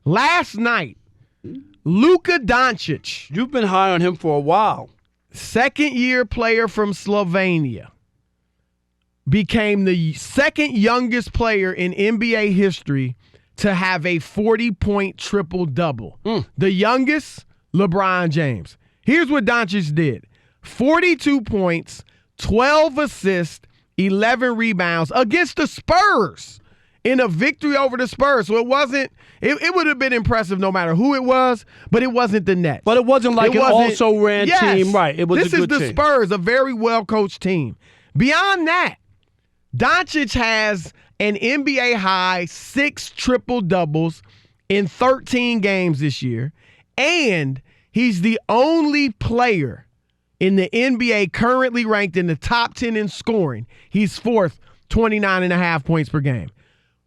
Last night, Luka Doncic. You've been high on him for a while. Second-year player from Slovenia. Became the second youngest player in NBA history to have a 40-point triple-double. The youngest, LeBron James. Here's what Doncic did. 42 points, 12 assists, 11 rebounds against the Spurs in a victory over the Spurs. So it would have been impressive no matter who it was, but it wasn't the Nets. But it wasn't like an also-ran team. Right, it was a good team. This is the Spurs, a very well-coached team. Beyond that, Doncic has an NBA high 6 triple-doubles in 13 games this year, and he's the only player in the NBA currently ranked in the top 10 in scoring. He's fourth, 29.5 points per game.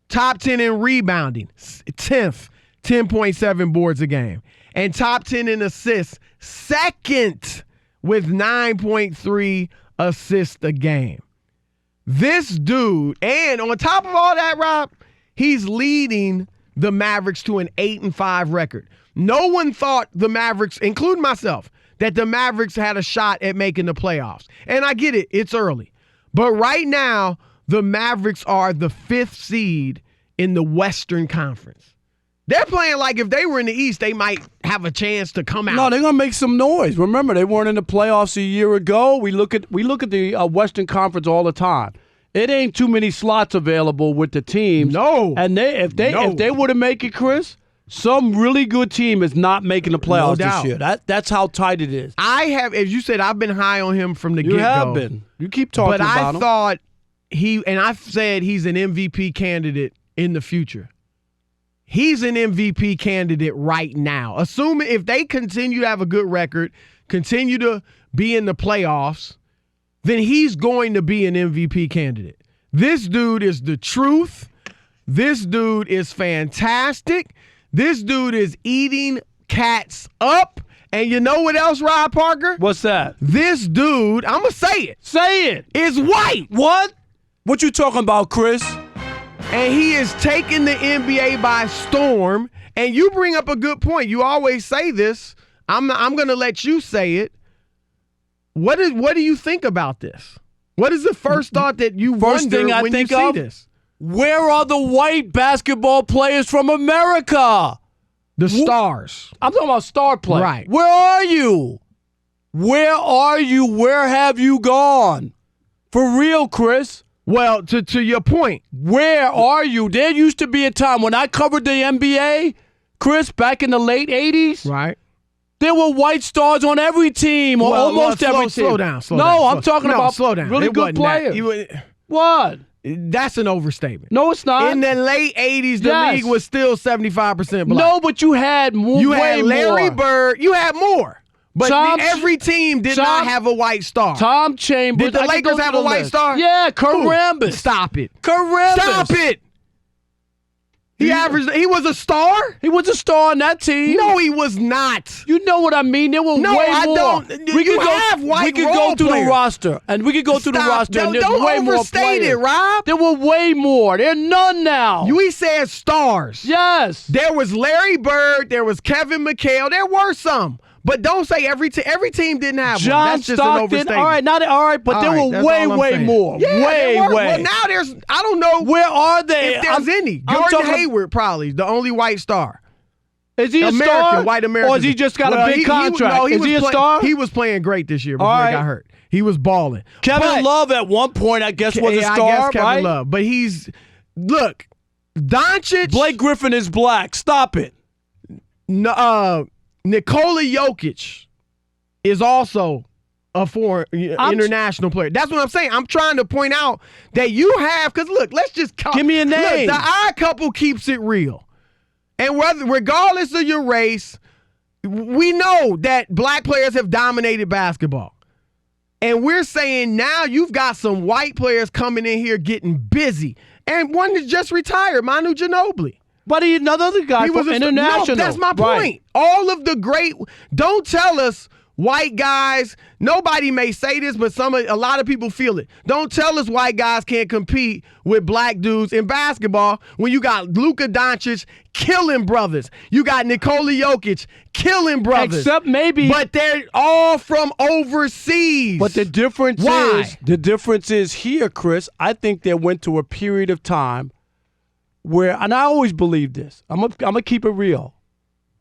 Top 10 in rebounding, 10th, 10.7 boards a game. And top 10 in assists, second with 9.3 assists a game. This dude, and on top of all that, Rob, he's leading the Mavericks to an 8-5 record. No one thought the Mavericks, including myself, that the Mavericks had a shot at making the playoffs. And I get it, it's early. But right now, the Mavericks are the 5th seed in the Western Conference. They're playing like if they were in the East, they might have a chance to come out. No, they're going to make some noise. Remember, they weren't in the playoffs a year ago. We look at the Western Conference all the time. It ain't too many slots available with the teams. No. And if they were to make it, Chris, some really good team is not making the playoffs this year. That's how tight it is. I have, as you said, I've been high on him from the get-go. You have been. You keep talking about him. But I thought I've said he's an MVP candidate in the future. He's an MVP candidate right now. Assuming if they continue to have a good record, continue to be in the playoffs, then he's going to be an MVP candidate. This dude is the truth. This dude is fantastic. This dude is eating cats up. And you know what else, Rob Parker? What's that? This dude, I'm going to say it. Say it. Is white. What? What you talking about, Chris? And he is taking the NBA by storm. And you bring up a good point. You always say this. I'm going to let you say it. What do you think about this? What is the first thought that you wonder when you see this? Where are the white basketball players from America? The stars. I'm talking about star play. Right. Where are you? Where are you? Where have you gone? For real, Chris. Well, to your point. Where are you? There used to be a time when I covered the NBA, Chris, back in the late 80s. Right. There were white stars on every team, or almost every team. Slow down. I'm talking about slow down. really good players. What? That's an overstatement. No, it's not. In the late 80s, the league was still 75% black. No, but you had more. You had Larry Bird. You had more. But every team did not have a white star. Tom Chambers. Did the Lakers have a white star? Yeah, Kurt Rambis. Stop it. Kurt Rambis. Stop it. He was a star? He was a star on that team. No, he was not. You know what I mean? There were way more. Don't. We could go through the roster. And we could go through the roster. And there's way more players. Don't overstate it, Rob. There were way more. There are none now. We said stars. Yes. There was Larry Bird. There was Kevin McHale. There were some. But don't say every team didn't have John one. That's just Stockton, an overstatement. All right, but there were way more. Yeah, way. Well, now I don't know. Where are they? If there's any. Gordon Hayward, probably, the only white star. Is he a star? White American. Or has he just got a big contract? Is he a star? He was playing great this year before he got hurt. He was balling. Kevin Love at one point, I guess, was a star, I guess Kevin right? Love. But look, Doncic. Blake Griffin is black. Stop it. Nikola Jokic is also a foreign international player. That's what I'm saying. I'm trying to point out that you have, because look, let's just give me a name. Look, the odd couple keeps it real. And regardless of your race, we know that black players have dominated basketball. And we're saying now you've got some white players coming in here getting busy. And one that just retired, Manu Ginobili. But another guy from international. No, that's my point. All of the great, don't tell us white guys, nobody may say this, but a lot of people feel it. Don't tell us white guys can't compete with black dudes in basketball when you got Luka Doncic killing brothers. You got Nikola Jokic killing brothers. Except maybe. But they're all from overseas. But the difference is here, Chris, I think there went to a period of time where, and I always believe this, I'm going to keep it real,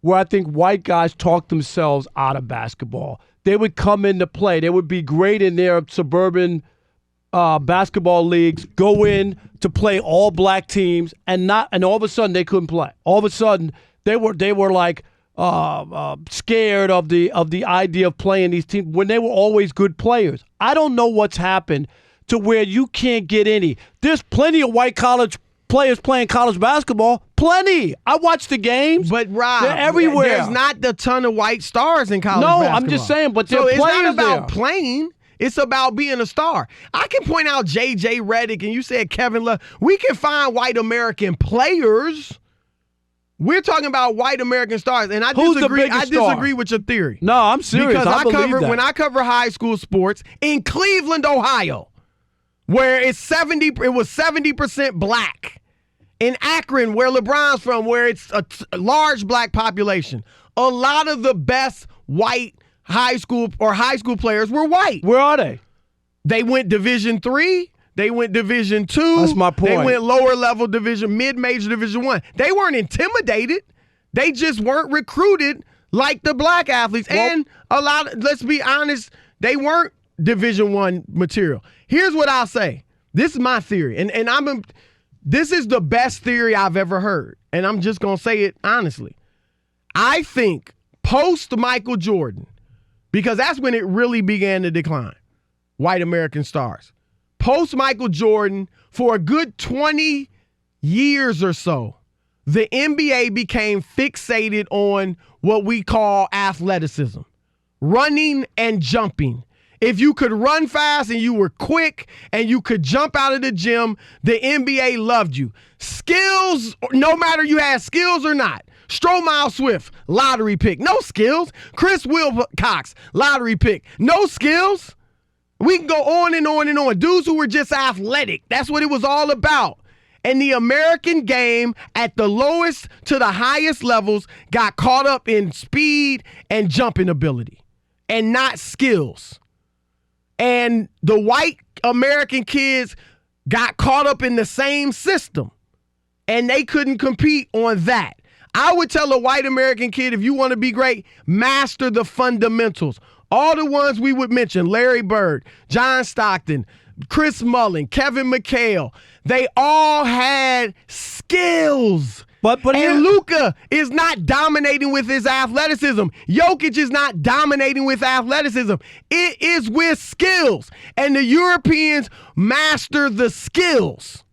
where I think white guys talk themselves out of basketball. They would come into play. They would be great in their suburban basketball leagues, go in to play all black teams, and all of a sudden they couldn't play. All of a sudden they were like scared of the idea of playing these teams when they were always good players. I don't know what's happened to where you can't get any. There's plenty of white college players playing college basketball. Plenty. I watch the games. But Rob, they're everywhere. There's not a ton of white stars in college basketball. No, I'm just saying, but so they're players it's not about there. playing. It's about being a star. I can point out J.J. Redick, and you said Kevin Love. We can find white American players. We're talking about white American stars, and I disagree with your theory. No, I'm serious. Because I believe that. when I cover high school sports in Cleveland, Ohio, where it was 70% black. In Akron, where LeBron's from, where it's a large black population, a lot of the best white high school players were white. Where are they? They went Division III. They went Division II. That's my point. They went lower level division, mid-major Division I. They weren't intimidated. They just weren't recruited like the black athletes. And let's be honest, they weren't Division I material. Here's what I'll say. This is my theory, and this is the best theory I've ever heard, and I'm just going to say it honestly. I think post Michael Jordan, because that's when it really began to decline, white American stars. Post Michael Jordan, for a good 20 years or so, the NBA became fixated on what we call athleticism, running and jumping. If you could run fast and you were quick and you could jump out of the gym, the NBA loved you. Skills, no matter you had skills or not. Stromile Swift, lottery pick, no skills. Chris Wilcox, lottery pick, no skills. We can go on and on and on. Dudes who were just athletic. That's what it was all about. And the American game at the lowest to the highest levels got caught up in speed and jumping ability and not skills. And the white American kids got caught up in the same system, and they couldn't compete on that. I would tell a white American kid, if you want to be great, master the fundamentals. All the ones we would mention, Larry Bird, John Stockton, Chris Mullin, Kevin McHale, they all had skills. And Luka is not dominating with his athleticism. Jokic is not dominating with athleticism. It is with skills. And the Europeans master the skills.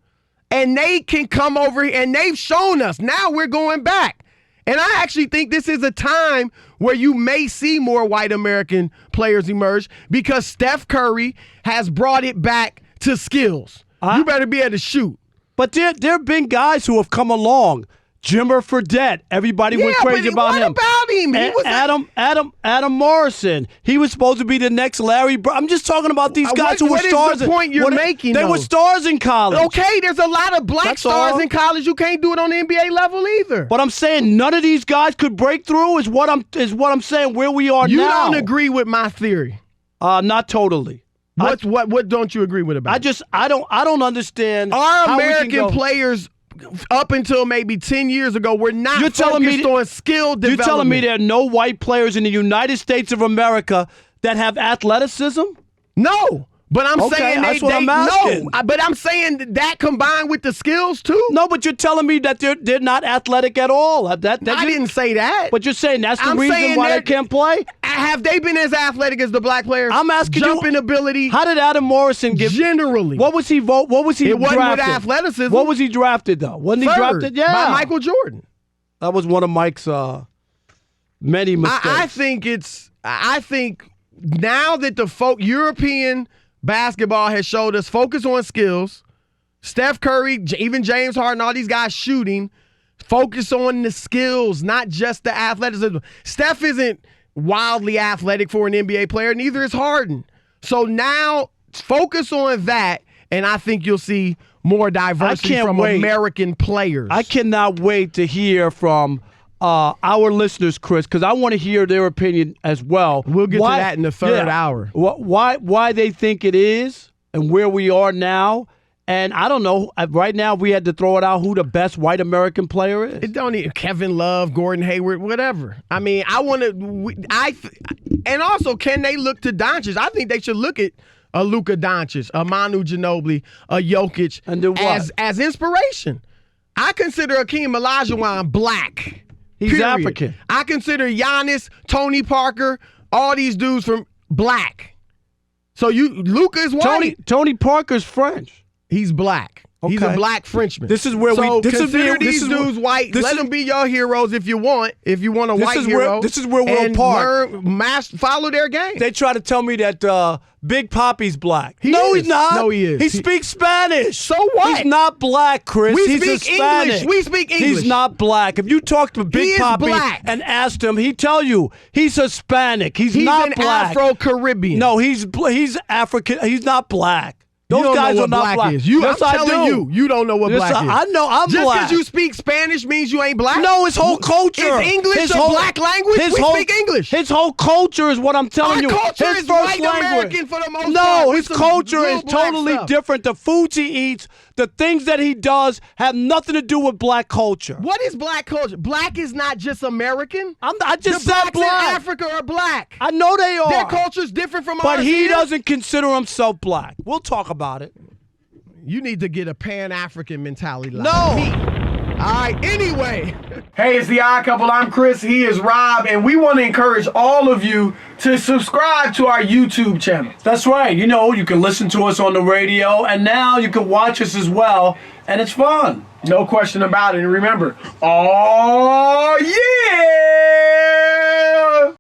And they can come over here, and they've shown us. Now we're going back. And I actually think this is a time where you may see more white American players emerge because Steph Curry has brought it back to skills. You better be able to shoot. But there have been guys who have come along. Jimmer Fredette, everybody went crazy about him. What about him? He was Adam Morrison. He was supposed to be the next Larry Bird. I'm just talking about these guys who were stars. What is the point you're making? They were stars in college. Okay, there's a lot of black stars in college who can't do it on the NBA level either. But I'm saying none of these guys could break through. Is what I'm saying. Where we are now. You don't agree with my theory? Not totally. What don't you agree with about it? I don't understand. Our American players, up until maybe 10 years ago, were not focused on skill development. You're telling me there are no white players in the United States of America that have athleticism? No. But I'm saying that's what I'm asking. No, but I'm saying that combined with the skills too. No, but you're telling me that they're not athletic at all. I didn't say that. But you're saying that's the reason why they can't play? Have they been as athletic as the black players? I'm asking jumping ability. How did Adam Morrison get generally? What was he It drafted? wasn't with athleticism. What was he drafted though? Wasn't he drafted? Yeah, by Michael Jordan. That was one of Mike's many mistakes. I think now that the European basketball has showed us focus on skills. Steph Curry, even James Harden, all these guys shooting, focus on the skills, not just the athleticism. Steph isn't wildly athletic for an NBA player. Neither is Harden. So now focus on that, and I think you'll see more diversity from American players. I cannot wait to hear from our listeners, Chris, because I want to hear their opinion as well. We'll get to that in the third hour. Why they think it is and where we are now. And I don't know. Right now, if we had to throw it out, who the best white American player is. It don't need Kevin Love, Gordon Hayward, whatever. I mean, I want to. And also, can they look to Doncic? I think they should look at a Luka Doncic, a Manu Ginobili, a Jokic as inspiration. I consider Hakeem Olajuwon black. He's period. African. I consider Giannis, Tony Parker, all these dudes from black. So Luka is white. Tony Parker's French. He's black. Okay. He's a black Frenchman. This is where consider these dudes white. Let them be your heroes if you want. If you want a white hero. This is where we'll park. Follow their game. They try to tell me that Big Papi's black. He's not. No, he is. He speaks Spanish. So what? He's not black, Chris. He's Hispanic. English. We speak English. He's not black. If you talk to Big Papi and asked him, he'd tell you he's Hispanic. He's not black. He's an Afro-Caribbean. No, he's African. He's not black. Those guys are not black. Is. I'm telling you don't know what black is. I know I'm Just black. because you speak Spanish means you ain't black? No, his whole culture. Is English a black language? We speak English. His whole culture is what I'm telling you. Our culture his is first white American for the most part. No, his culture is totally different. The foods he eats, the things that he does have nothing to do with black culture. What is black culture? Black is not just American. I just said blacks black. in Africa are black. I know they are. Their culture's different from ours. But he doesn't consider himself black. We'll talk about it. You need to get a Pan-African mentality like me. All right, anyway. Hey, it's The Odd Couple. I'm Chris. He is Rob. And we want to encourage all of you to subscribe to our YouTube channel. That's right. You know, you can listen to us on the radio, and now you can watch us as well, and it's fun. No question about it. And remember, oh, yeah!